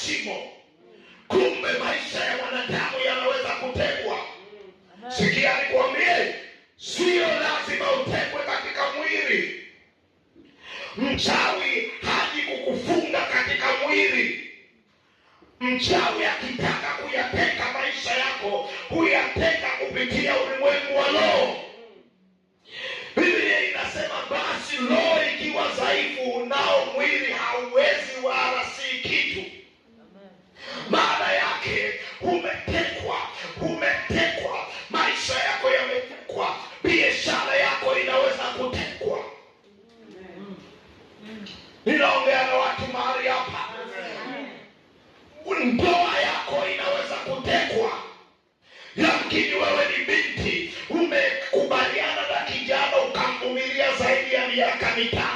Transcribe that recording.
shimo. Kumbe maisha ya wanadamu yanaweza kutekwa. Sikia nikwambie, sio lazima utekwe katika mwili. Mchawi haji kukufunga katika mwili. Mchawi akitaka kuyateka maisha yako, huyateka kupitia ulimwengu wa roho. Biblia inasema basi roho ikiwa dhaifu, nao mwili hauwezi wala si kitu. Maana yake umetekwa, maisha yako yametekwa, biashara yako inaweza kutekwa. Ninaongea na watu mahali hapa. Ndoa yako inaweza kutekwa. Lakini wewe ni binti, umekubaliana na kijana ukamvumilia zaidi ya miaka 5.